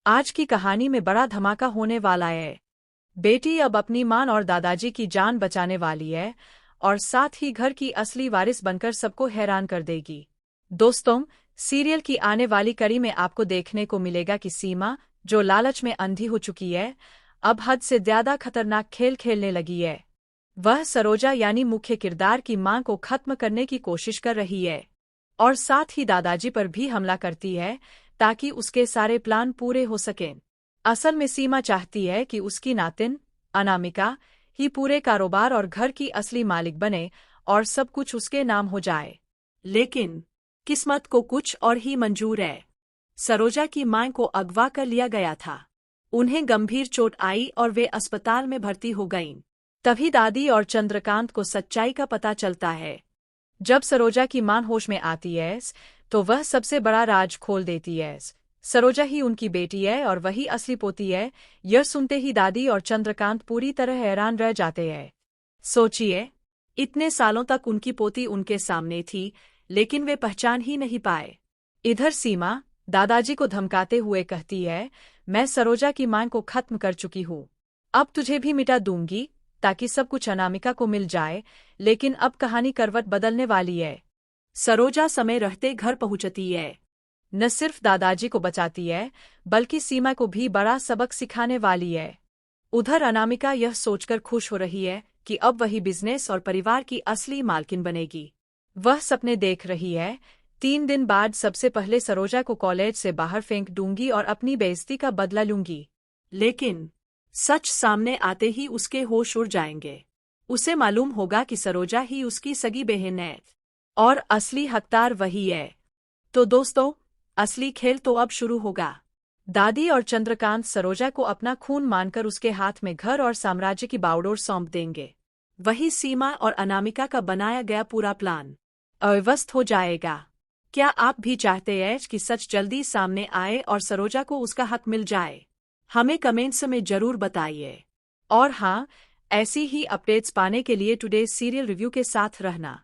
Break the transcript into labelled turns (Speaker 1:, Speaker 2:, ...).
Speaker 1: आज की कहानी में बड़ा धमाका होने वाला है। बेटी अब अपनी मां और दादाजी की जान बचाने वाली है और साथ ही घर की असली वारिस बनकर सबको हैरान कर देगी। दोस्तों, सीरियल की आने वाली कड़ी में आपको देखने को मिलेगा कि सीमा, जो लालच में अंधी हो चुकी है, अब हद से ज्यादा खतरनाक खेल खेलने लगी है। वह सरोजा यानी मुख्य किरदार की मां को खत्म करने की कोशिश कर रही है और साथ ही दादाजी पर भी हमला करती है ताकि उसके सारे प्लान पूरे हो सकें। असल में सीमा चाहती है कि उसकी नातिन अनामिका ही पूरे कारोबार और घर की असली मालिक बने और सब कुछ उसके नाम हो जाए। लेकिन किस्मत को कुछ और ही मंजूर है। सरोजा की मां को अगवा कर लिया गया था। उन्हें गंभीर चोट आई और वे अस्पताल में भर्ती हो गईं। तभी दादी और चंद्रकांत को सच्चाई का पता चलता है। जब सरोजा की मां होश में आती है तो वह सबसे बड़ा राज खोल देती है। सरोजा ही उनकी बेटी है और वही असली पोती है। यह सुनते ही दादी और चंद्रकांत पूरी तरह हैरान रह जाते हैं। सोचिए, इतने सालों तक उनकी पोती उनके सामने थी, लेकिन वे पहचान ही नहीं पाए। इधर सीमा दादाजी को धमकाते हुए कहती है, मैं सरोजा की मां को खत्म कर चुकी हूँ। अब तुझे भी मिटा दूंगी ताकि सब कुछ अनामिका को मिल जाए। लेकिन अब कहानी करवट बदलने वाली है। सरोजा समय रहते घर पहुंचती है। न सिर्फ दादाजी को बचाती है, बल्कि सीमा को भी बड़ा सबक सिखाने वाली है। उधर अनामिका यह सोचकर खुश हो रही है कि अब वही बिजनेस और परिवार की असली मालकिन बनेगी। वह सपने देख रही है, 3 दिन बाद सबसे पहले सरोजा को कॉलेज से बाहर फेंक दूंगी और अपनी बेइज्जती का बदला लूंगी। लेकिन सच सामने आते ही उसके होश उड़ जाएंगे। उसे मालूम होगा कि सरोजा ही उसकी सगी बहन है और असली हकदार वही है। तो दोस्तों, असली खेल तो अब शुरू होगा। दादी और चंद्रकांत सरोजा को अपना खून मानकर उसके हाथ में घर और साम्राज्य की बागडोर सौंप देंगे। वही सीमा और अनामिका का बनाया गया पूरा प्लान अव्यवस्थ हो जाएगा। क्या आप भी चाहते हैं कि सच जल्दी सामने आए और सरोजा को उसका हक मिल जाए? हमें कमेंट्स में जरूर बताइए। और हाँ, ऐसी ही अपडेट्स पाने के लिए टुडे सीरियल रिव्यू के साथ रहना।